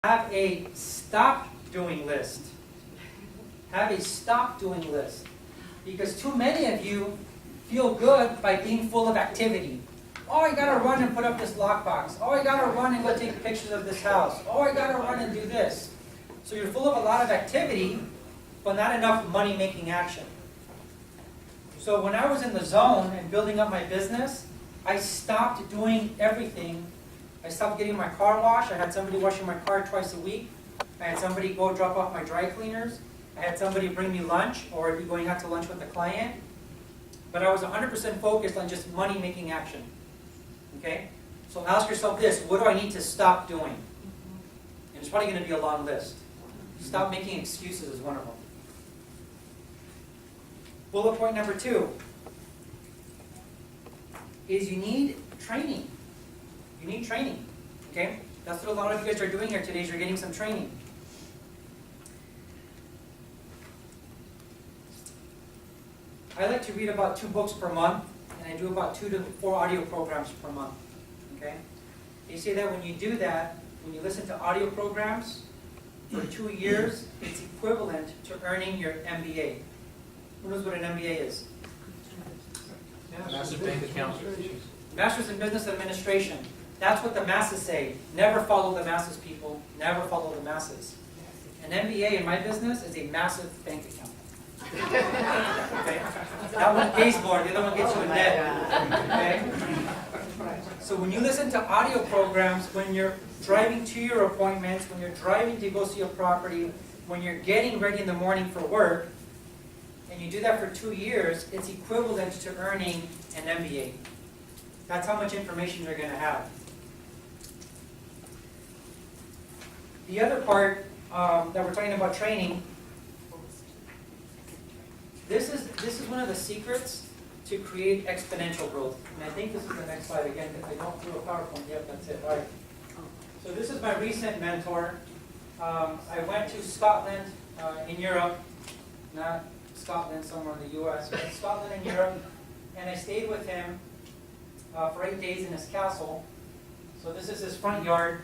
Have a stop doing list. Have a stop doing list. Because too many of you feel good by being full of activity. Oh, I gotta run and put up this lockbox. Oh, I gotta run and go take pictures of this house. Oh, I gotta run and do this. So you're full of a lot of activity, but not enough money-making action. So when I was in the zone and building up my business, I stopped doing everything. I stopped getting my car washed. I had somebody washing my car twice a week. I had somebody go drop off my dry cleaners. I had somebody bring me lunch, or be going out to lunch with a client. But I was 100% focused on just money-making action. Okay? So ask yourself this: what do I need to stop doing? And it's probably going to be a long list. Stop making excuses is one of them. Bullet point number 2 is you need training. You need training. Okay? That's what a lot of you guys are doing here today, is you're getting some training. I like to read about 2 books per month, and I do about 2 to 4 audio programs per month. Okay? They say that when you do that, when you listen to audio programs for 2 years, it's equivalent to earning your MBA. Who knows what an MBA is? Master's Bank Accountant. Master's in Business Administration. That's what the masses say. Never follow the masses, people. Never follow the masses. An MBA in my business is a massive bank account. Okay? That one pays more, the other one gets you in debt. Okay? So when you listen to audio programs, when you're driving to your appointments, when you're driving to go see a property, when you're getting ready in the morning for work, and you do that for 2 years, it's equivalent to earning an MBA. That's how much information you're going to have. The other part that we're talking about training, this is one of the secrets to create exponential growth. And I think this is the next slide again, because I don't do a PowerPoint yet. That's it. All right. So this is my recent mentor. I went to Scotland in Europe, not Scotland somewhere in the U.S., but Scotland in Europe, and I stayed with him for 8 days in his castle. So this is his front yard.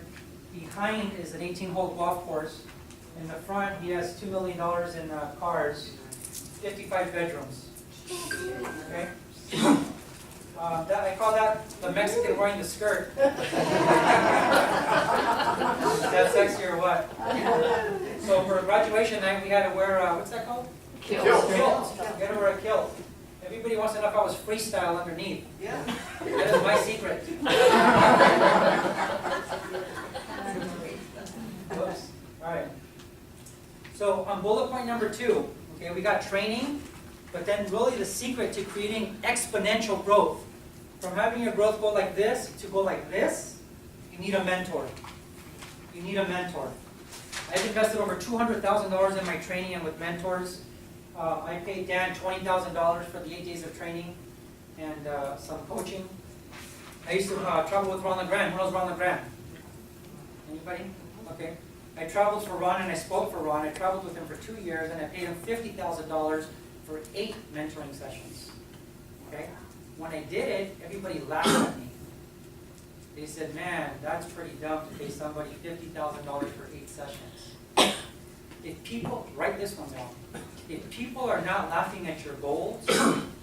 Behind is an 18-hole golf course. In the front, he has $2 million in cars, 55 bedrooms. Okay? I call that the Mexican wearing the skirt. Is that sexy or what? So for graduation night, we had to wear, what's that called? Kilt. Kilt. You had to wear a kilt. Everybody wants to know if I was freestyle underneath. Yeah. That is my secret. Whoops. All right. So on bullet point number 2, okay, we got training, but then really the secret to creating exponential growth, from having your growth go like this to go like this, you need a mentor. You need a mentor. I've invested over $200,000 in my training and with mentors. I paid Dan $20,000 for the 8 days of training and some coaching. I used to travel with Ron LeGrand. Who knows Ron LeGrand? Anybody? Okay. I traveled for Ron and I spoke for Ron. I traveled with him for 2 years and I paid him $50,000 for 8 mentoring sessions. Okay? When I did it, everybody laughed at me. They said, man, that's pretty dumb to pay somebody $50,000 for 8 sessions. If people, write this one down. If people are not laughing at your goals,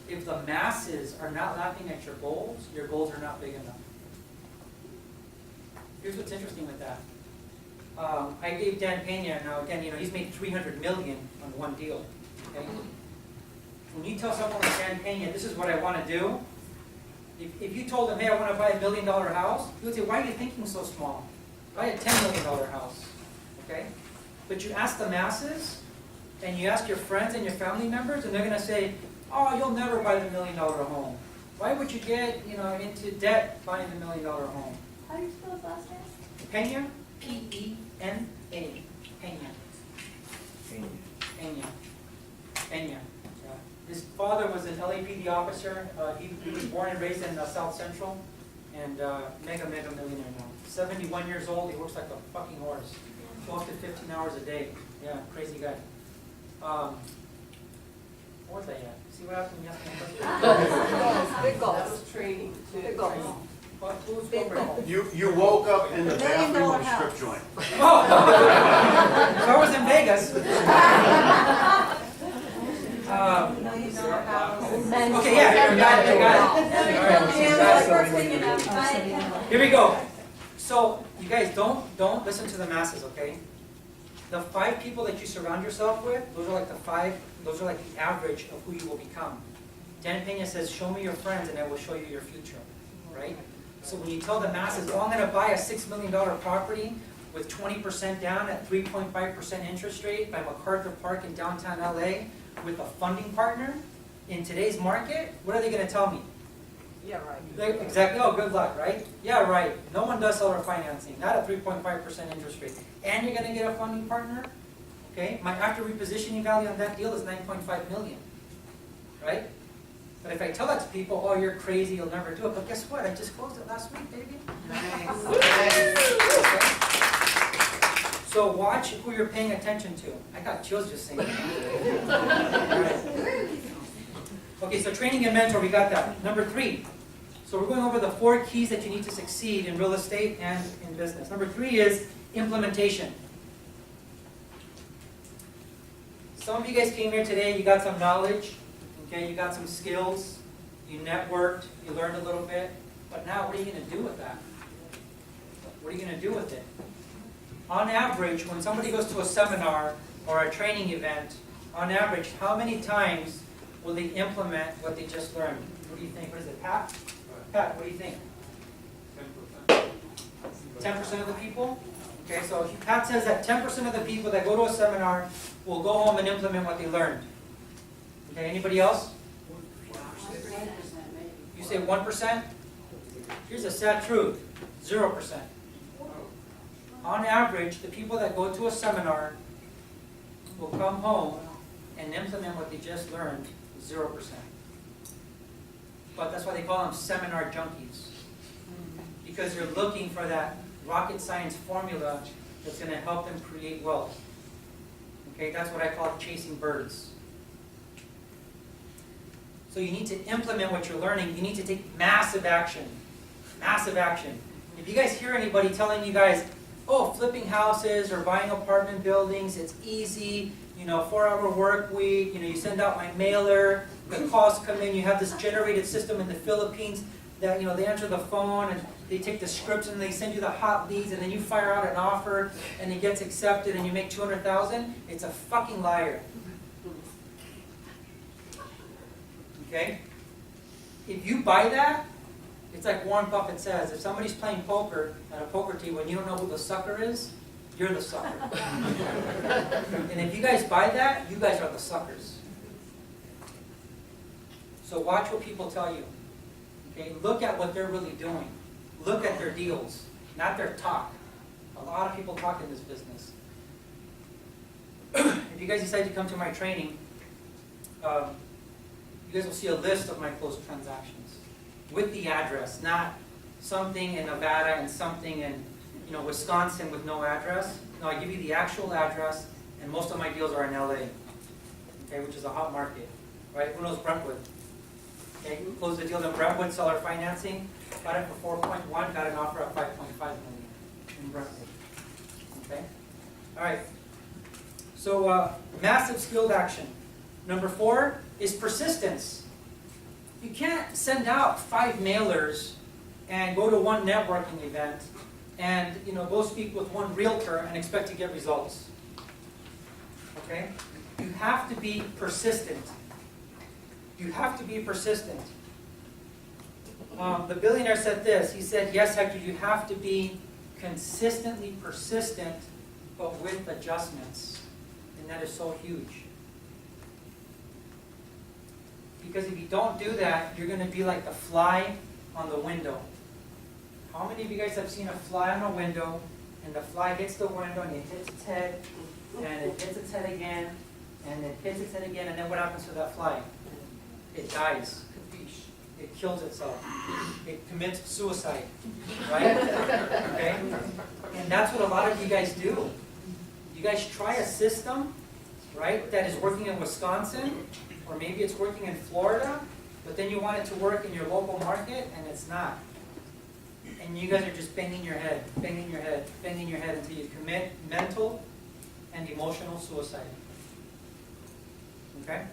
if the masses are not laughing at your goals are not big enough. Here's what's interesting with that. I gave Dan Pena, now again, he's made $300 million on one deal. Okay? When you tell someone like Dan Pena, this is what I want to do, if you told him, hey, I want to buy $1 million house, he would say, why are you thinking so small? Buy a $10 million house. Okay? But you ask the masses, and you ask your friends and your family members, and they're going to say, oh, you'll never buy the $1 million home. Why would you get into debt buying the $1 million home? How do you spell his last name? Pena, P-E-N-A, Pena. Pena. Pena. Yeah. His father was an LAPD officer. He was born and raised in South Central, and mega millionaire now. 71 years old. He works like a fucking horse. 12 to 15 hours a day. Yeah, crazy guy. What was I at? See what happened when you asked me a question? Big goals. That was training. Big goals. Who's over home? You woke up in the $1 bathroom million of a strip joint. Oh, so I was in Vegas. Okay, yeah, I got it. Here we go. So, you guys, don't listen to the masses, okay? The 5 people that you surround yourself with, those are like the average of who you will become. Dan Pena says, show me your friends and I will show you your future, right? So when you tell the masses, oh, I'm going to buy a $6 million property with 20% down at 3.5% interest rate by MacArthur Park in downtown LA with a funding partner, in today's market, what are they going to tell me? Yeah, right. Exactly. Oh, good luck, right? Yeah, right. No one does seller financing, not at 3.5% interest rate. And you're going to get a funding partner? Okay, my after repositioning value on that deal is $9.5 million, right? But if I tell that to people, oh, you're crazy, you'll never do it. But guess what? I just closed it last week, baby. Nice. Okay. So watch who you're paying attention to. I got chills just saying that. Right. Okay, so training and mentor, we got that. Number 3. So we're going over the 4 keys that you need to succeed in real estate and in business. Number 3 is implementation. Some of you guys came here today, you got some knowledge, okay, you got some skills, you networked, you learned a little bit, but now what are you going to do with that? What are you going to do with it? On average, when somebody goes to a seminar or a training event, on average, how many times will they implement what they just learned? What do you think? What is it, Pat? Pat, what do you think? 10%. 10% of the people? Okay, so Pat says that 10% of the people that go to a seminar will go home and implement what they learned. Okay, anybody else? 1%. You say 1%? Here's a sad truth, 0%. On average, the people that go to a seminar will come home and implement what they just learned, 0%. But that's why they call them seminar junkies. Because they're looking for that rocket science formula that's going to help them create wealth. Okay, that's what I call chasing birds. So you need to implement what you're learning. You need to take massive action. Massive action. If you guys hear anybody telling you guys, oh, flipping houses or buying apartment buildings, it's easy, 4-hour work week, you send out my mailer, the calls come in, you have this generated system in the Philippines that, they answer the phone and they take the scripts and they send you the hot leads and then you fire out an offer and it gets accepted and you make $200,000, it's a fucking liar. Okay? If you buy that, it's like Warren Buffett says, if somebody's playing poker at a poker table and you don't know who the sucker is, you're the sucker. And if you guys buy that, you guys are the suckers. So watch what people tell you. Okay? Look at what they're really doing. Look at their deals, not their talk. A lot of people talk in this business. If you guys decide to come to my training, you guys will see a list of my closed transactions with the address, not something in Nevada and something in Wisconsin with no address. No, I give you the actual address, and most of my deals are in LA, okay, which is a hot market, right? Who knows Brentwood? Okay, closed the deal in Brentwood, seller financing, got it for 4.1, got an offer at 5.5 million in Brentwood. Okay, all right. So massive skilled action. Number 4 is persistence. You can't send out 5 mailers and go to one networking event and go speak with one realtor and expect to get results. Okay? You have to be persistent. You have to be persistent. The billionaire said this. He said, yes, Hector, you have to be consistently persistent, but with adjustments. And that is so huge. Because if you don't do that, you're going to be like the fly on the window. How many of you guys have seen a fly on a window, and the fly hits the window, and it hits its head, and it hits its head again, and it hits its head again, and then what happens to that fly? It dies. It kills itself. It commits suicide. Right? Okay? And that's what a lot of you guys do. You guys try a system, right, that is working in Wisconsin, or maybe it's working in Florida, but then you want it to work in your local market, and it's not. and you guys are just banging your head, banging your head, banging your head until you commit mental and emotional suicide. Okay?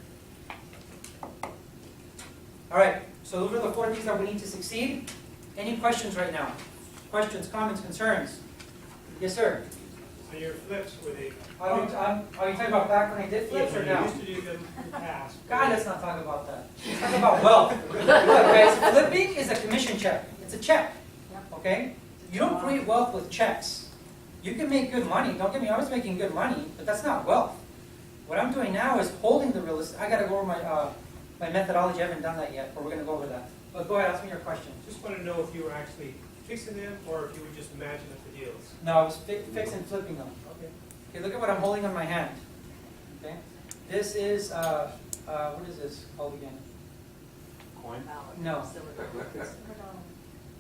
All right, so those are the 4 things that we need to succeed. Any questions right now? Questions, comments, concerns? Yes, sir. So your flips were they? Are you talking about back when I did flips or You now? used to do them in the past. God, let's not talk about that. Let's talk about wealth. Look, guys, flipping is a commission check. It's a check. Okay? You don't create wealth with checks. You can make good money. Don't get me, I was making good money, but that's not wealth. What I'm doing now is holding the real estate. I gotta go over my methodology. I haven't done that yet, but we're gonna go over that. But go ahead, ask me your question. Just want to know if you were actually fixing them or if you were just imagining the deals. No, I was fixing flipping them. Okay. Okay, look at what I'm holding in my hand. Okay? This is, what is this called again? Coin? No.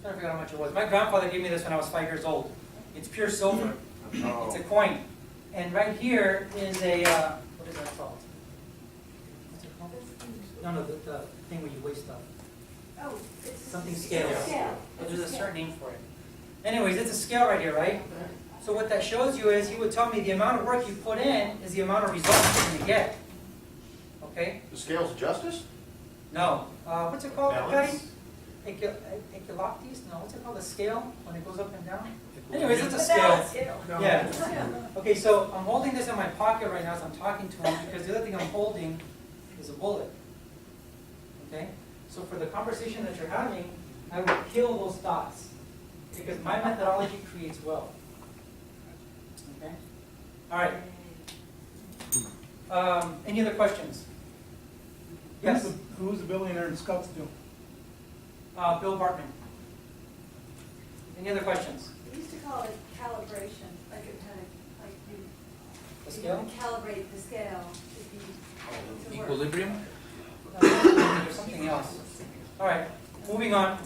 I forgot how much it was. My grandfather gave me this when I was 5 years old. It's pure silver. It's a coin. And right here is a, what is that called? What's it called? No, the thing where you weigh stuff. Oh, it's Something scale. Scale. There's a certain name for it. Anyways, it's a scale right here, right? So what that shows you is, he would tell me the amount of work you put in is the amount of results you're going to get. Okay? The scale's justice? No. What's it called, Patty? Balance? Equiloctes? No, what's it called? The scale when it goes up and down? Anyways, it's a But scale. that's scale. Yeah. Okay, so I'm holding this in my pocket right now as I'm talking to him because the other thing I'm holding is a bullet. Okay? So for the conversation that you're having, I would kill those thoughts because my methodology creates wealth. Okay? All right. Any other questions? Yes? Who's the billionaire in Scottsdale? Bill Bartman. Any other questions? We used to call it calibration, like it kind of, like you. The scale? You calibrate the scale to work. Equilibrium? There's something else. All right, moving on.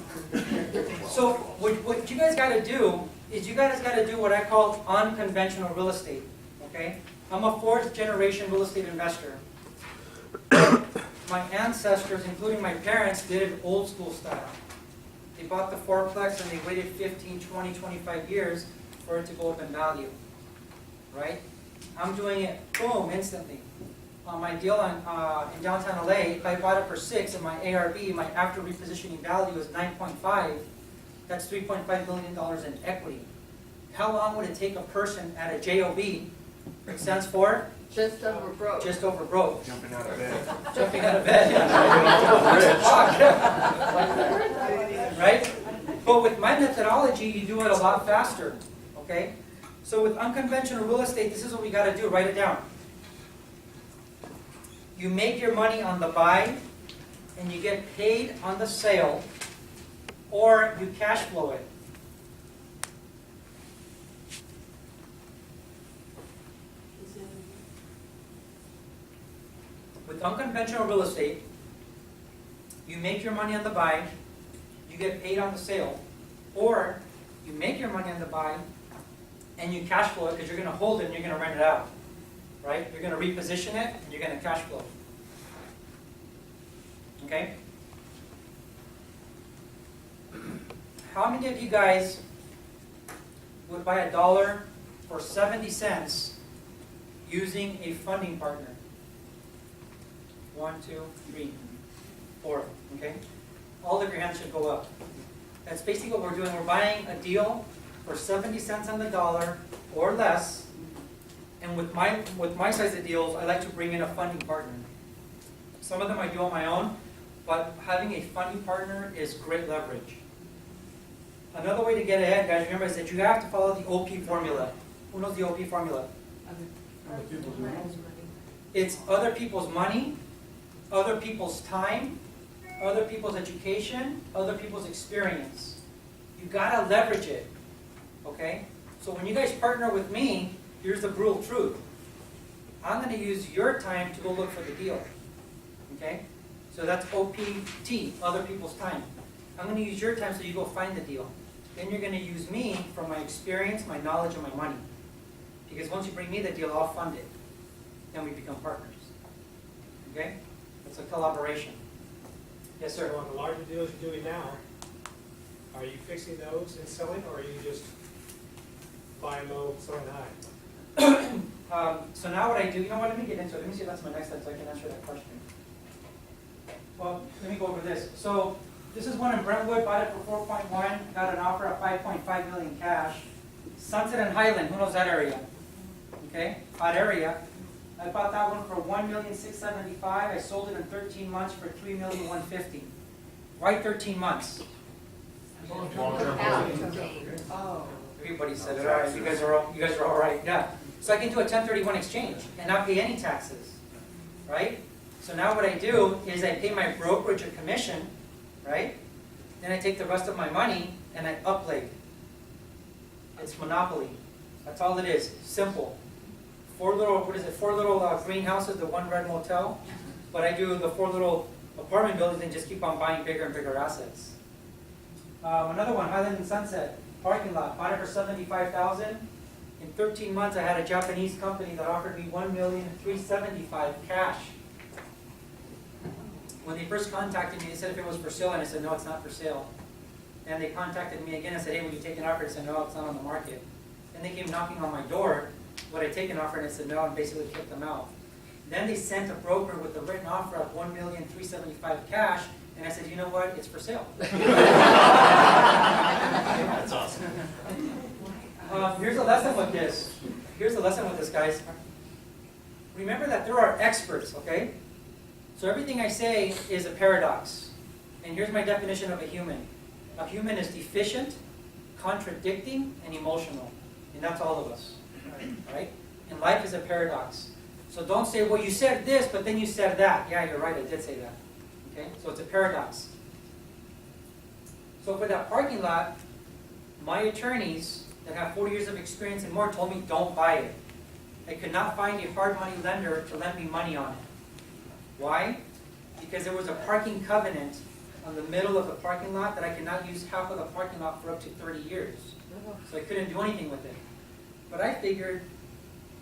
So what you guys got to do is you guys got to do what I call unconventional real estate. Okay? I'm a 4th generation real estate investor. My ancestors, including my parents, did it old school style. They bought the fourplex and they waited 15, 20, 25 years for it to go up in value. Right? I'm doing it, boom, instantly. On my deal in downtown LA, if I bought it for 6 and my ARV, my after repositioning value is 9.5, that's $3.5 million in equity. How long would it take a person at a JOB, which stands for? Just over broke. Just over broke. Jumping out of bed. Jumping out of bed. Right? But with my methodology, you do it a lot faster. Okay? So with unconventional real estate, this is what we got to do. Write it down. You make your money on the buy, and you get paid on the sale, or you cash flow it. With unconventional real estate, you make your money on the buy, you get paid on the sale, or you make your money on the buy, and you cash flow it because you're going to hold it and you're going to rent it out. Right? You're going to reposition it, and you're going to cash flow. Okay? How many of you guys would buy $1 for 70 cents using a funding partner? 1, 2, 3, 4. Okay? All of your hands should go up. That's basically what we're doing. We're buying a deal for 70 cents on the dollar or less. And with my size of deals, I like to bring in a funding partner. Some of them I do on my own, but having a funding partner is great leverage. Another way to get ahead, guys, remember, is that you have to follow the OP formula. Who knows the OP formula? It's other people's money, other people's time, other people's education, other people's experience. You gotta leverage it. Okay? So when you guys partner with me, here's the brutal truth. I'm going to use your time to go look for the deal. Okay? So that's OPT, other people's time. I'm going to use your time so you go find the deal. Then you're going to use me for my experience, my knowledge, and my money. Because once you bring me the deal, I'll fund it. Then we become partners. Okay? It's a collaboration. Yes, sir? So on the larger deals you're doing now, Are you fixing those and selling, or are you just buying low, selling high? So now what I do, you know what, let me get into it. Let me see if that's my next slide so I can answer that question. Well, let me go over this. So this is one in Brentwood, bought it for 4.1, got an offer of 5.5 million cash. Sunset and Highland, who knows that area? Okay, hot area. I bought that one for 1,675,000. I sold it in 13 months for 3,150,000. Why 13 months? Oh. Everybody said it. All right, you guys are all right. Yeah. So I can do a 1031 exchange and not pay any taxes, right? So now what I do is I pay my brokerage a commission, right? Then I take the rest of my money and I upleg. It's monopoly. That's all it is. Simple. Four little greenhouses, the one red motel. But I do the 4 little apartment buildings and just keep on buying bigger and bigger assets. Another one, Highland and Sunset, parking lot. Bought it for 75,000. In 13 months, I had a Japanese company that offered me 1,375,000 cash. When they first contacted me, they said if it was for sale, and I said, no, it's not for sale. And they contacted me again and said, hey, would you take an offer? I said, no, it's not on the market. And they came knocking on my door. Would I take an offer? And I said, no, and basically kicked them out. Then they sent a broker with a written offer of 1,375,000 cash, and I said, you know what? It's for sale. That's awesome. Here's a lesson with this. Here's the lesson with this, guys. Remember that there are experts, okay? So everything I say is a paradox. And here's my definition of a human. A human is deficient, contradicting, and emotional. And that's all of us, right? And life is a paradox. So don't say, well, you said this, but then you said that. Yeah, you're right, I did say that. Okay? So it's a paradox. So for that parking lot, my attorneys that have 40 years of experience and more told me don't buy it. I could not find a hard money lender to lend me money on it. Why? Because there was a parking covenant on the middle of the parking lot that I could not use half of the parking lot for up to 30 years. So I couldn't do anything with it. But I figured,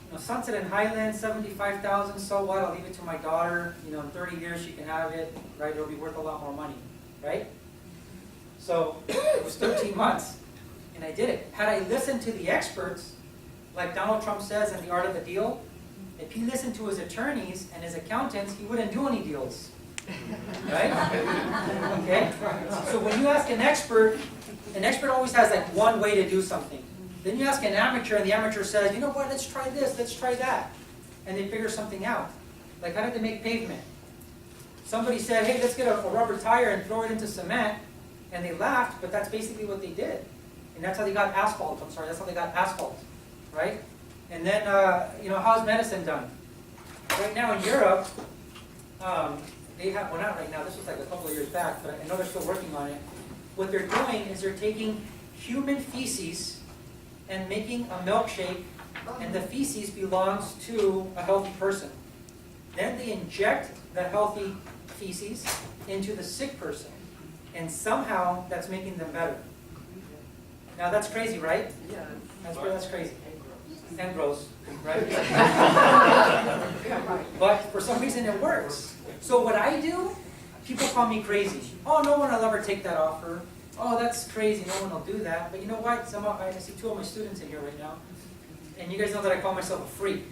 you know, Sunset and Highland, 75,000, so what? I'll leave it to my daughter. You know, in 30 years she can have it, right? It'll be worth a lot more money, right? So it was 13 months, and I did it. Had I listened to the experts, like Donald Trump says in The Art of the Deal, if he listened to his attorneys and his accountants, he wouldn't do any deals. Right? Okay? So when you ask an expert always has like one way to do something. Then you ask an amateur, and the amateur says, you know what, let's try this, let's try that. And they figure something out. Like, how did they make pavement? Somebody said, hey, let's get a rubber tire and throw it into cement. And they laughed, but that's basically what they did. And that's how they got asphalt. I'm sorry, that's how they got asphalt. Right? And then, you know, how's medicine done? Right now in Europe, they have, well, not right now, this was like a couple of years back, but I know they're still working on it. What they're doing is they're taking human feces and making a milkshake, and the feces belongs to a healthy person. Then they inject the healthy feces into the sick person, and somehow that's making them better. Now that's crazy, right? Yeah. That's crazy. And gross, right? But for some reason it works. So what I do, people call me crazy. Oh, no one will ever take that offer. Oh, that's crazy, no one will do that. But you know what? I see 2 of my students in here right now. And you guys know that I call myself a freak.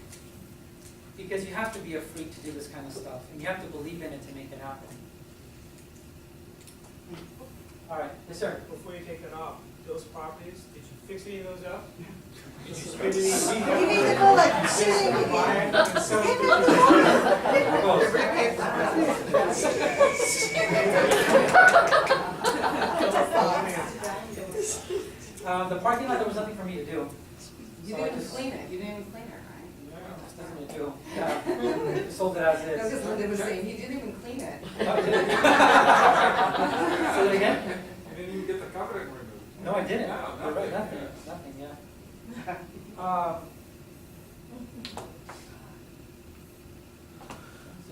Because you have to be a freak to do this kind of stuff. And you have to believe in it to make it happen. All right, yes sir. Before you take that off, those properties, did you fix any of those up? Did you spend any You need to money? go like, Buy it and sell it to The parking lot, there was nothing for me to do. You So I didn't just- clean it, you didn't clean it, right? There's nothing to do. Yeah. Just sold it as No, is. because Linda was saying, you didn't even clean it. Oh, did it? Say that again? You didn't even get the covenant removed. No, I didn't. No, You're right, nothing. nothing, yeah.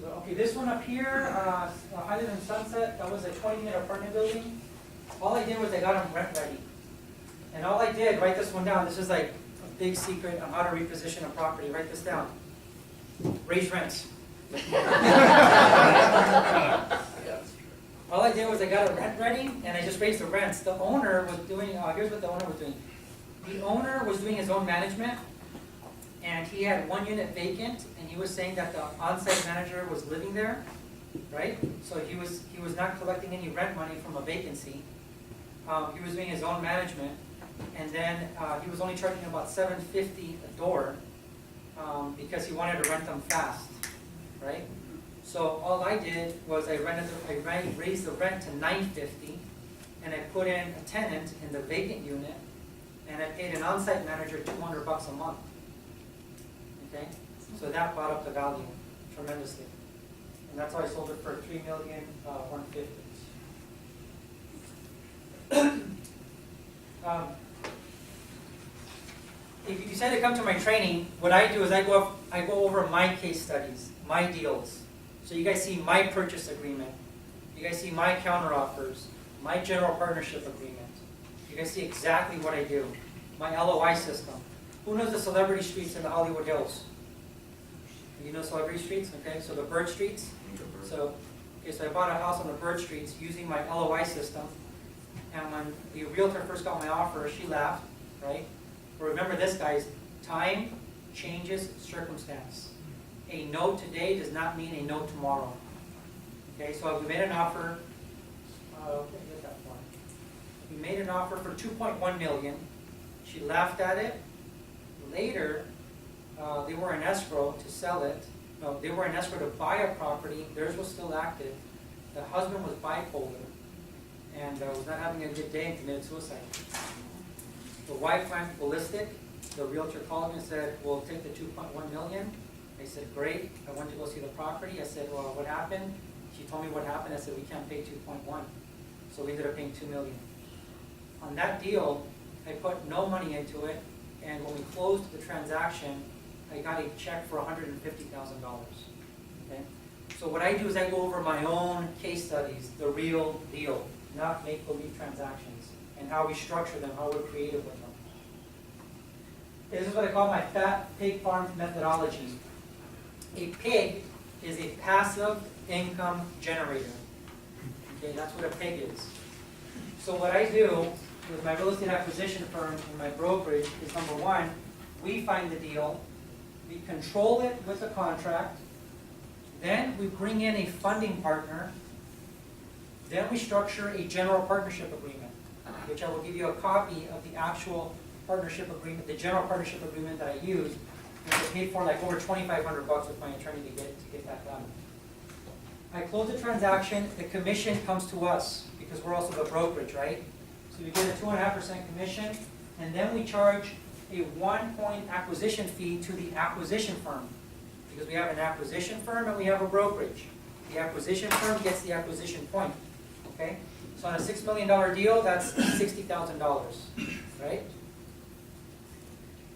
Okay, this one up here, Highland and Sunset, that was a 20-unit apartment building. All I did was I got them rent ready. And all I did, write this one down, this is like a big secret on how to reposition a property, write this down. Raise rents. all I did was I got a rent ready and I just raised the rents. The owner was doing, here's what the owner was doing. The owner was doing his own management and he had one unit vacant and he was saying that the on-site manager was living there, right? So he was not collecting any rent money from a vacancy. He was doing his own management and then he was only charging about $7.50 a door because he wanted to rent them fast, right? So all I did was I raised the rent to $9.50 and I put in a tenant in the vacant unit and I paid an on-site manager $200 a month. Okay, so that brought up the value tremendously, and that's how I sold it for $3,150,000. If you decide to come to my training, what I do is I go over my case studies, my deals. So you guys see my purchase agreement. You guys see my counteroffers, my general partnership agreement. You guys see exactly what I do. My LOI system. Who knows the celebrity streets in the Hollywood Hills? You know celebrity streets? Okay, so the Bird Streets. So I bought a house on the Bird Streets using my LOI system. And when the realtor first got my offer, she laughed, right? But remember this, guys, time changes circumstance. A no today does not mean a no tomorrow. Okay, so we made an offer, we made an offer for $2.1 million. She laughed at it. Later, they were in escrow to sell it. No, they were in escrow to buy a property. Theirs was still active. The husband was bipolar and was not having a good day and committed suicide. The wife went ballistic. The realtor called me and said, we'll take the $2.1 million. I said, great. I went to go see the property. I said, well, what happened? She told me what happened. I said, we can't pay 2.1. So we ended up paying $2 million. On that deal, I put no money into it, and when we closed the transaction, I got a check for $150,000. Okay? So what I do is I go over my own case studies, the real deal, not make-believe transactions, and how we structure them, how we're creative with them. This is what I call my fat pig farm methodology. A pig is a passive income generator. Okay, that's what a pig is. So what I do with my real estate acquisition firm and my brokerage is, number one, we find the deal, we control it with a contract, then we bring in a funding partner, then we structure a general partnership agreement, which I will give you a copy of the actual partnership agreement, the general partnership agreement that I use, which I paid for like over $2,500 with my attorney to get that done. I close the transaction, the commission comes to us because we're also the brokerage, right? So we get a 2.5% commission, and then we charge a 1-point acquisition fee to the acquisition firm, because we have an acquisition firm and we have a brokerage. The acquisition firm gets the acquisition point, okay? So on a $6 million deal, that's $60,000, right?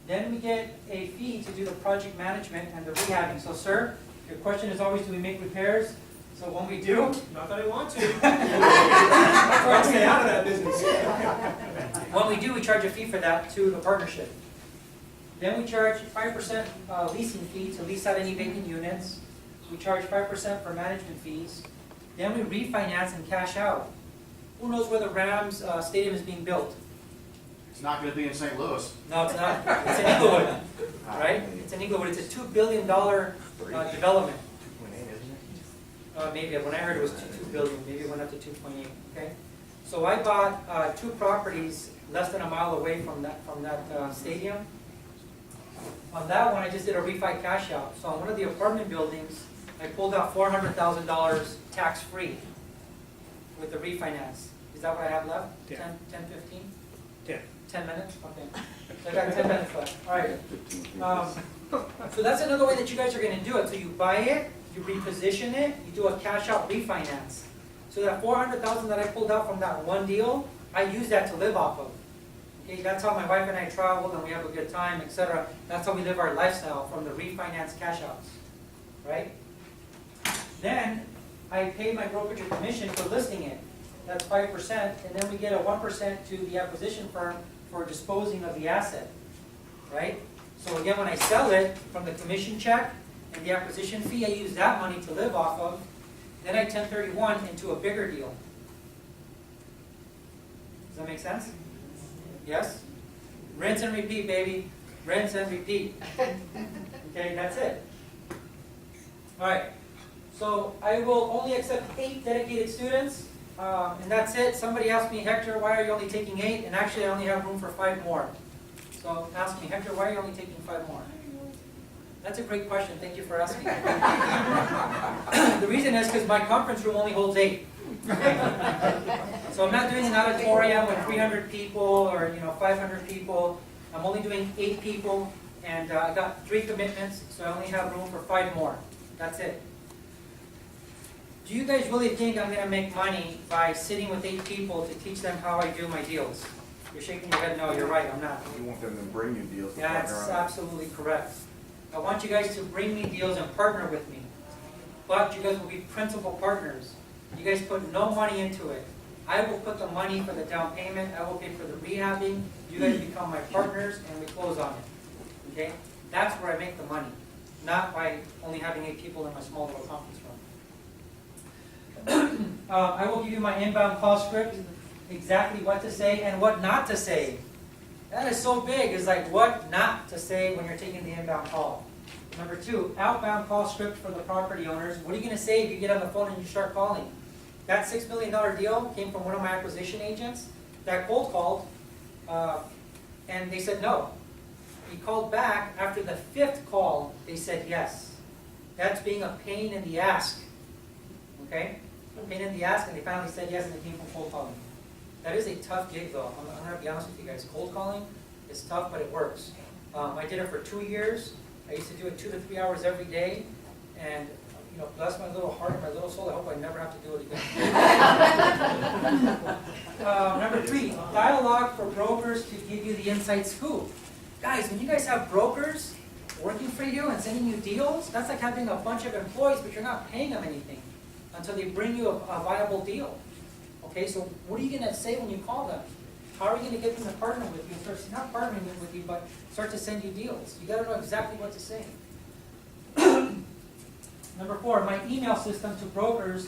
Then we get a fee to do the project management and the rehabbing. So sir, your question is always, do we make repairs? So when we do, Not that I want to. I'm trying to stay out of that business. when we do, we charge a fee for that to the partnership. Then we charge 5% leasing fee to lease out any vacant units. We charge 5% for management fees. Then we refinance and cash out. Who knows where the Rams stadium is being built? It's not gonna be in St. Louis. No, it's not. It's in Inglewood, right? It's in Inglewood. It's a $2 billion development. Maybe when I heard it was $2 billion, maybe it went up to 2.8. Okay, so I bought 2 properties less than a mile away from that stadium. On that one, I just did a refi cash out. So on one of the apartment buildings, I pulled out $400,000 tax free with the refinance. Is that what I have left? 10, 15? 10 minutes? Okay. So I got 10 minutes left. All right. So that's another way that you guys are going to do it. So you buy it, you reposition it, you do a cash out refinance. So that $400,000 that I pulled out from that one deal, I use that to live off of. Okay, that's how my wife and I travel and we have a good time, etc. That's how we live our lifestyle, from the refinance cash outs. Right? Then I pay my brokerage a commission for listing it. That's 5%, and then we get a 1% to the acquisition firm for disposing of the asset. Right? So again, when I sell it, from the commission check and the acquisition fee, I use that money to live off of. Then I 1031 into a bigger deal. Does that make sense? Yes? Rinse and repeat, baby. Rinse and repeat. Okay, that's it. All right. So I will only accept 8 dedicated students, and that's it. Somebody asked me, Hector, why are you only taking 8? And actually, I only have room for 5 more. So ask me, Hector, why are you only taking 5 more? That's a great question. Thank you for asking. The reason is because my conference room only holds 8. So I'm not doing an auditorium with 300 people or 500 people. I'm only doing 8 people, and I got 3 commitments, so I only have room for 5 more. That's it. Do you guys really think I'm going to make money by sitting with 8 people to teach them how I do my deals? You're shaking your head. No, you're right. I'm not. You want them to bring you deals. to That's partner on. absolutely correct. I want you guys to bring me deals and partner with me. But you guys will be principal partners. You guys put no money into it. I will put the money for the down payment. I will pay for the rehabbing. You guys become my partners and we close on it. Okay? That's where I make the money. Not by only having 8 people in my small little conference room. I will give you my inbound call script, exactly what to say and what not to say. That is so big, it's like what not to say when you're taking the inbound call. Number 2, outbound call script for the property owners. What are you going to say if you get on the phone and you start calling? That $6 million deal came from one of my acquisition agents that cold called, and they said no. He called back after the 5th call, they said yes. That's being a pain in the ass. Okay? A pain in the ass, and they finally said yes, and it came from cold calling. That is a tough gig, though. I'm going to be honest with you guys. Cold calling is tough, but it works. I did it for 2 years. I used to do it 2 to 3 hours every day, and bless my little heart and my little soul, I hope I never have to do it again. Number 3, dialogue for brokers to give you the inside scoop. Guys, when you guys have brokers working for you and sending you deals, that's like having a bunch of employees, but you're not paying them anything until they bring you a viable deal. Okay, so what are you going to say when you call them? How are you going to get them to partner with you? Start, not partnering with you, but start to send you deals. You got to know exactly what to say. Number 4, my email system to brokers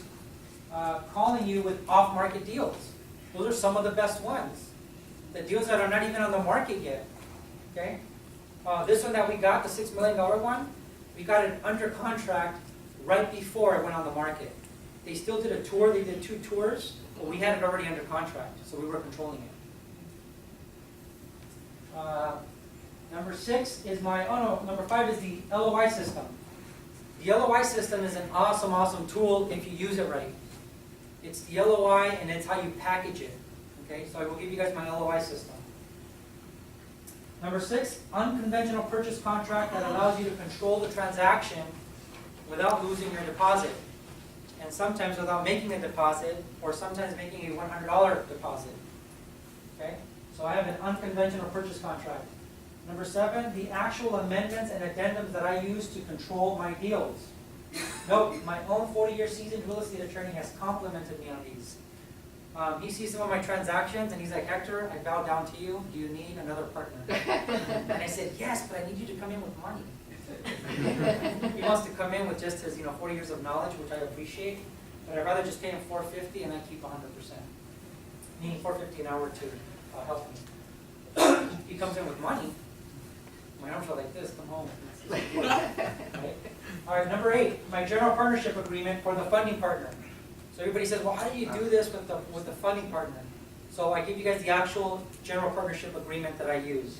calling you with off-market deals. Those are some of the best ones. The deals that are not even on the market yet. Okay, this one that we got, the $6 million one, we got it under contract right before it went on the market. They still did a tour. They did 2 tours. But we had it already under contract, so we were controlling it. Number 6 is number 5 is the LOI system. The LOI system is an awesome, awesome tool if you use it right. It's the LOI and it's how you package it. Okay, so I will give you guys my LOI system. Number 6, unconventional purchase contract that allows you to control the transaction without losing your deposit. And sometimes without making a deposit, or sometimes making a $100 deposit. Okay? So I have an unconventional purchase contract. Number 7, the actual amendments and addendums that I use to control my deals. Note, my own 40-year seasoned real estate attorney has complimented me on these. He sees some of my transactions and he's like, Hector, I bow down to you. Do you need another partner? And I said, yes, but I need you to come in with money. He wants to come in with just his 40 years of knowledge, which I appreciate, but I'd rather just pay him $450 and I keep 100%. Meaning $450 an hour to help me. He comes in with money. My arms are like this, come home. Right? All right, number 8, my general partnership agreement for the funding partner. So everybody says, well, how do you do this with the funding partner? So I give you guys the actual general partnership agreement that I use.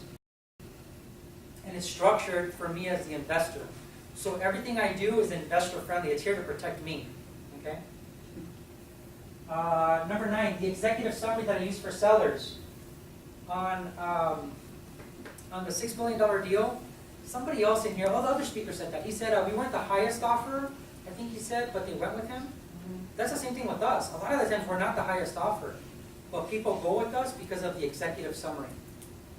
And it's structured for me as the investor. So everything I do is investor friendly. It's here to protect me. Okay. Number 9, the executive summary that I use for sellers. On the $6 million deal, somebody else in here, the other speaker said that. He said we weren't the highest offer, I think he said, but they went with him. That's the same thing with us. A lot of the times we're not the highest offer, but people go with us because of the executive summary.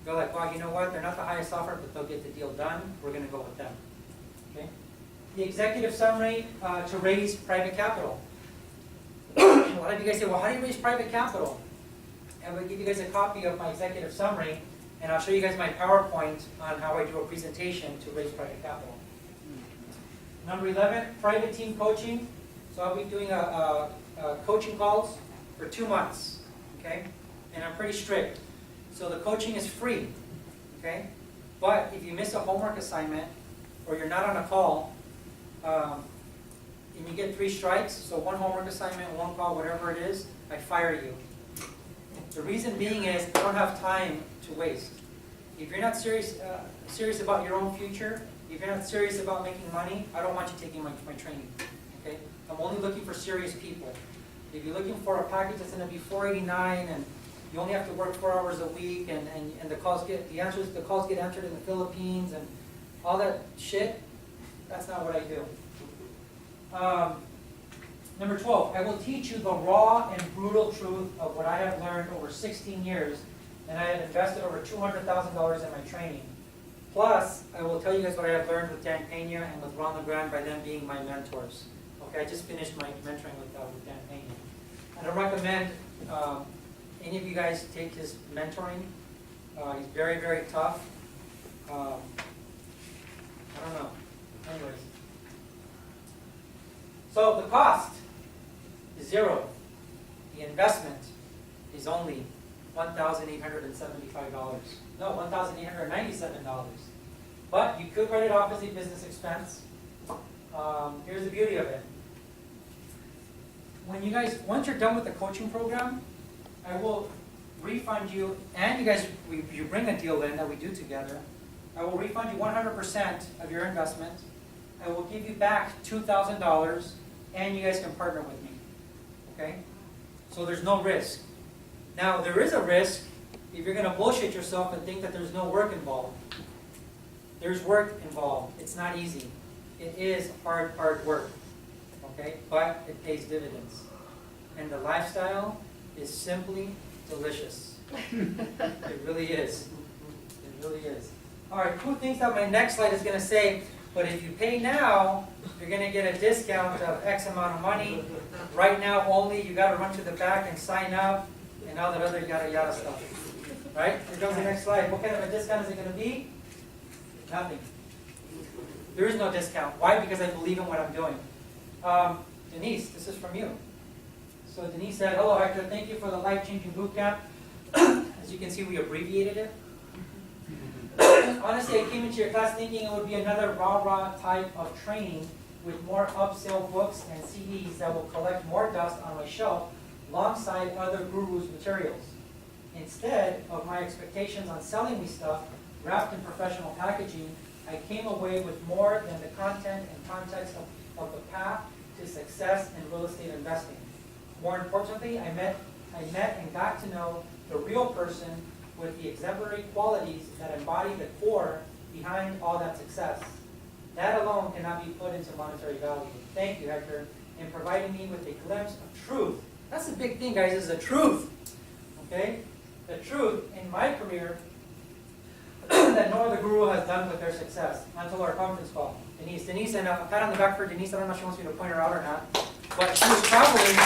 They're like, wow, you know what? They're not the highest offer, but they'll get the deal done. We're going to go with them. Okay? The executive summary to raise private capital. A lot of you guys say, well, how do you raise private capital? And we'll give you guys a copy of my executive summary, and I'll show you guys my PowerPoint on how I do a presentation to raise private capital. Number 11, private team coaching. So I'll be doing coaching calls for 2 months, okay? And I'm pretty strict. So the coaching is free, okay? But if you miss a homework assignment, or you're not on a call, and you get 3 strikes, so 1 homework assignment, 1 call, whatever it is, I fire you. The reason being is I don't have time to waste. If you're not serious about your own future, if you're not serious about making money, I don't want you taking my training. Okay? I'm only looking for serious people. If you're looking for a package that's going to be $489 and you only have to work 4 hours a week and the calls get answered in the Philippines and all that shit, that's not what I do. Number 12, I will teach you the raw and brutal truth of what I have learned over 16 years, and I have invested over $200,000 in my training. Plus, I will tell you guys what I have learned with Dan Pena and with Ron LeGrand by them being my mentors. Okay, I just finished my mentoring with Dan Pena. And I recommend any of you guys take his mentoring. He's very, very tough. I don't know. Anyways. So the cost is 0. The investment is only $1,875. No, $1,897. But you could write it off as a business expense. Here's the beauty of it. When you guys, once you're done with the coaching program, I will refund you, and you guys, you bring a deal in that we do together, I will refund you 100% of your investment. I will give you back $2,000, and you guys can partner with me. Okay? So there's no risk. Now, there is a risk if you're going to bullshit yourself and think that there's no work involved. There's work involved. It's not easy. It is hard work. Okay? But it pays dividends. And the lifestyle is simply delicious. It really is. It really is. All right, cool things that my next slide is going to say, but if you pay now, you're going to get a discount of X amount of money. Right now only, you got to run to the back and sign up, and all that other yada yada stuff. Right? Here goes the next slide. What kind of a discount is it going to be? Nothing. There is no discount. Why? Because I believe in what I'm doing. Denise, this is from you. So Denise said, hello Hector, thank you for the life-changing boot camp. As you can see, we abbreviated it. Honestly, I came into your class thinking it would be another rah-rah type of training with more upsell books and CDs that will collect more dust on my shelf alongside other gurus' materials. Instead of my expectations on selling me stuff wrapped in professional packaging, I came away with more than the content and context of the path to success in real estate investing. More importantly, I met and got to know the real person with the exemplary qualities that embody the core behind all that success. That alone cannot be put into monetary value. Thank you, Hector, in providing me with a glimpse of truth. That's the big thing, guys, is the truth. Okay? The truth in my career that no other guru has done with their success until our conference call. Denise, and a pat on the back for Denise. I don't know if she wants me to point her out or not, but she was traveling.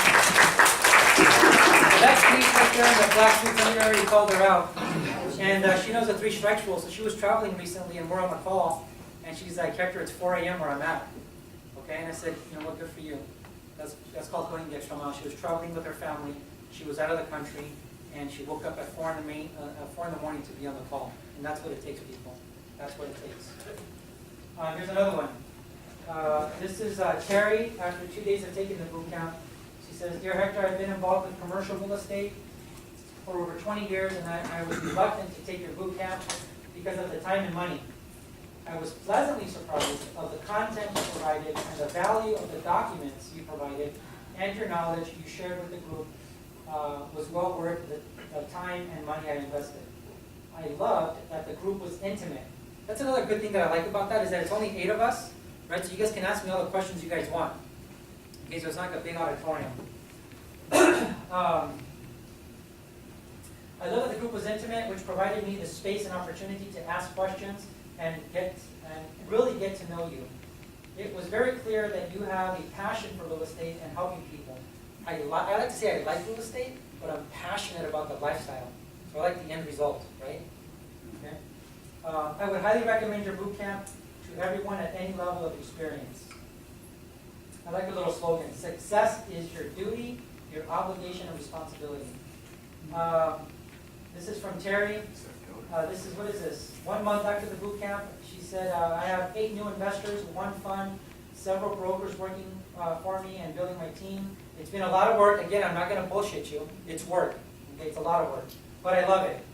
That Denise right there in the black suit, somebody already called her out. And she knows the 3 strikes rule, so she was traveling recently and we're on the call. And she's like, Hector, it's 4 a.m. where I'm at. Okay, and I said, you know what, good for you. That's called going the extra mile. She was traveling with her family. She was out of the country, and she woke up at 4 in the morning to be on the call. And that's what it takes, people. That's what it takes. Here's another one. This is Terry, after 2 days of taking the boot camp. She says, Dear Hector, I've been involved with commercial real estate for over 20 years, and I was reluctant to take your boot camp because of the time and money. I was pleasantly surprised of the content you provided and the value of the documents you provided, and your knowledge you shared with the group was well worth the time and money I invested. I loved that the group was intimate. That's another good thing that I like about that, is that it's only 8 of us, right? So you guys can ask me all the questions you guys want. Okay, so it's not like a big auditorium. I love that the group was intimate, which provided me the space and opportunity to ask questions and really get to know you. It was very clear that you have a passion for real estate and helping people. I like to say I like real estate, but I'm passionate about the lifestyle. So I like the end result, right? Okay. I would highly recommend your boot camp to everyone at any level of experience. I like a little slogan. Success is your duty, your obligation, and responsibility. This is from Terry. This is, what is this? 1 month after the boot camp, she said, I have 8 new investors, 1 fund, several brokers working for me and building my team. It's been a lot of work. Again, I'm not going to bullshit you. It's work. Okay, it's a lot of work, but I love it.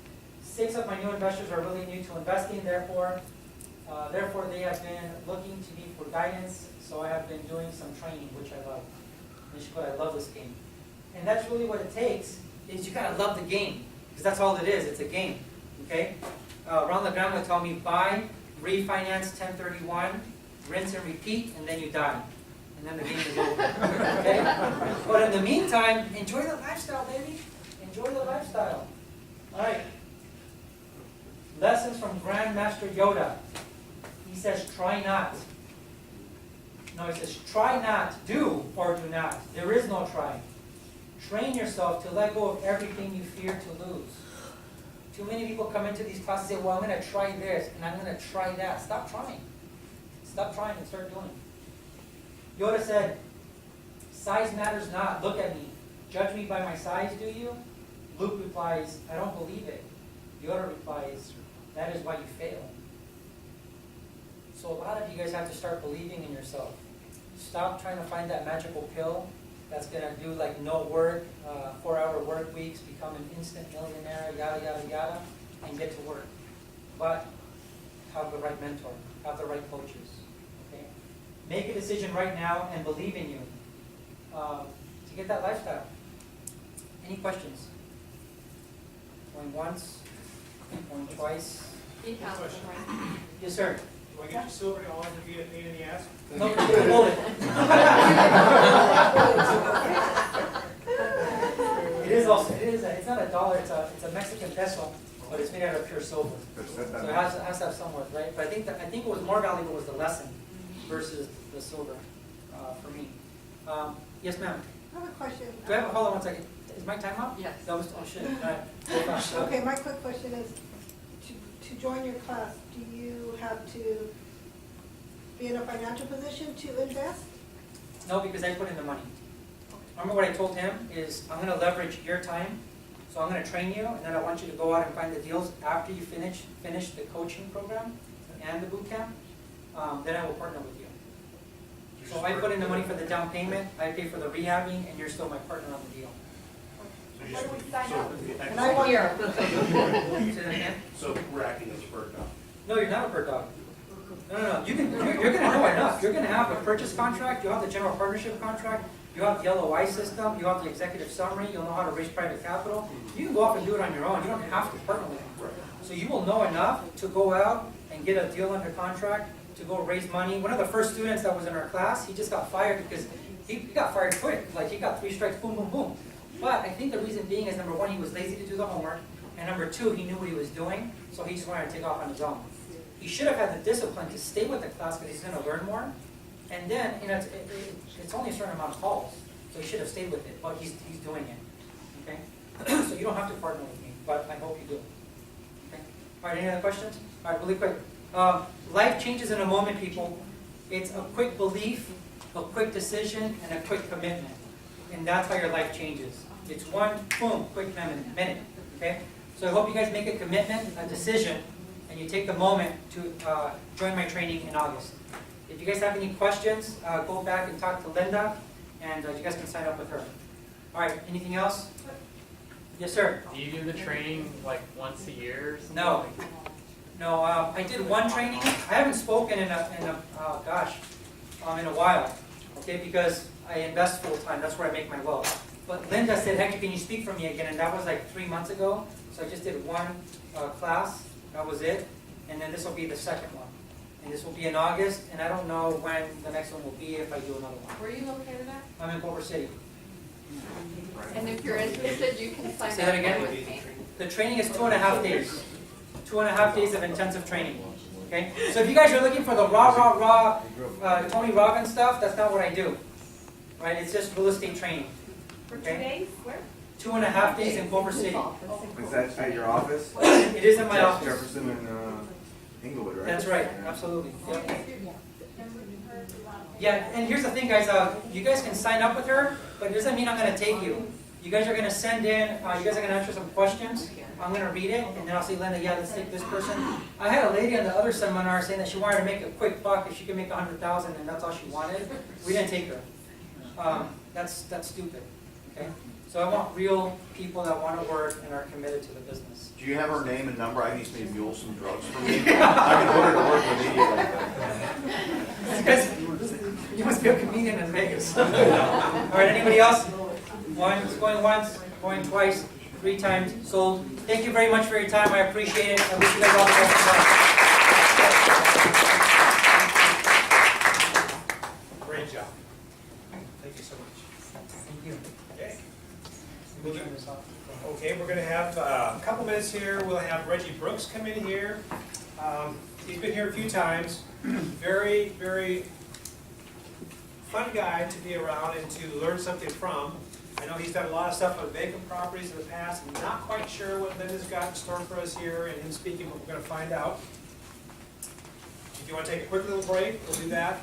6 of my new investors are really new to investing. Therefore, they have been looking to me for guidance. So I have been doing some training, which I love. And she put, I love this game, and that's really what it takes. Is you gotta love the game, because that's all it is. It's a game. Okay. Ron LeGrand would tell me, buy, refinance 1031, rinse and repeat, and then you die. And then the game is over. Okay? But in the meantime, enjoy the lifestyle, baby. Enjoy the lifestyle. All right. Lessons from Grandmaster Yoda. He says, try not. No, he says, try not, do or do not. There is no try. Train yourself to let go of everything you fear to lose. Too many people come into these classes and say, well, I'm going to try this and I'm going to try that. Stop trying. Stop trying and start doing. Yoda said, size matters not. Look at me. Judge me by my size, do you? Luke replies, I don't believe it. Yoda replies, that is why you fail. So a lot of you guys have to start believing in yourself. Stop trying to find that magical pill that's going to do like no work, 4-hour work weeks, become an instant millionaire, yada, yada, yada, and get to work. But have the right mentor, have the right coaches. Okay? Make a decision right now and believe in you to get that lifestyle. Any questions? Going once, going twice. Yes, sir. Do I get you silver to always be a pain in the ass? No, hold it. It is also, it's not a dollar, it's a Mexican peso, but it's made out of pure silver. So it has to have some worth, right? But I think it was more valuable was the lesson versus the silver for me. Yes, ma'am. I have a question. Hold on 1 second. Is my time up? Yes. That was, oh shit. All right. Go fast. Okay, my quick question is, to join your class, do you have to be in a financial position to invest? No, because I put in the money. Remember what I told him is I'm going to leverage your time. So I'm going to train you, and then I want you to go out and find the deals after you finish the coaching program and the boot camp. Then I will partner with you. So I put in the money for the down payment, I pay for the rehabbing, and you're still my partner on the deal. Where do we sign up? And And I want here. Say that again? So we're acting as a bird dog. No, you're not a bird dog. No. You're going to know enough. You're going to have a purchase contract, you'll have the general partnership contract, you have the LOI system, you have the executive summary, you'll know how to raise private capital. You can go off and do it on your own. You don't have to partner with them. So you will know enough to go out and get a deal under contract, to go raise money. One of the first students that was in our class, he just got fired because he got fired quick. Like he got 3 strikes, boom, boom, boom. But I think the reason being is, number 1, he was lazy to do the homework, and number 2, he knew what he was doing, so he just wanted to take off on his own. He should have had the discipline to stay with the class because he's going to learn more. And then, it's only a certain amount of calls, so he should have stayed with it, but he's doing it. Okay? So you don't have to partner with me, but I hope you do. Okay? All right, any other questions? All right, really quick. Life changes in a moment, people. It's a quick belief, a quick decision, and a quick commitment. And that's how your life changes. It's one, boom, quick minute. Okay? So I hope you guys make a commitment, a decision, and you take the moment to join my training in August. If you guys have any questions, go back and talk to Linda, and you guys can sign up with her. All right, anything else? Yes, sir. Do you do the training like once a year or something? No. No, I did one training. I haven't spoken in a while, okay, because I invest full time. That's where I make my wealth. But Linda said, Hector, can you speak for me again? And that was like 3 months ago. So I just did one class. That was it. And then this will be the second one. And this will be in August. And I don't know when the next one will be if I do another one. Where are you located at? I'm in Culver City. And if you're interested, you can sign up Say that again? with me. The training is 2.5 days. 2.5 days of intensive training. Okay? So if you guys are looking for the raw Tony Robbins stuff, that's not what I do. Right? It's just real estate training. For 2 Okay? days? Where? 2.5 days in Culver City. Is that at your office? It is in my office. Jefferson and Inglewood, right? That's right. Absolutely. Yep. Never heard Yeah, and here's the thing, guys, you guys can sign up with her, but it doesn't mean I'm gonna take you. You guys are gonna send in, you guys are gonna answer some questions, I'm gonna read it, and then I'll say, Linda, yeah, let's take this person. I had a lady on the other seminar saying that she wanted to make a quick buck if she could make 100,000, and that's all she wanted. We didn't take her. That's stupid, okay? So I want real people that wanna work and are committed to the business. Do you have her name and number? I need to mule some drugs for me. I can put her to work immediately. Because you must be a comedian in Vegas. All right, anybody else? Going once, going twice, 3 times, sold. Thank you very much for your time. I appreciate it. I wish you guys all the best of luck. Great job. Thank you so much. Thank you. Okay. Let me turn this off. Okay, we're gonna have a couple minutes here. We'll have Reggie Brooks come in here. He's been here a few times. Very, very fun guy to be around and to learn something from. I know he's done a lot of stuff with vacant properties in the past. I'm not quite sure what Linda's got in store for us here and him speaking, but we're gonna find out. If you wanna take a quick little break, we'll do that.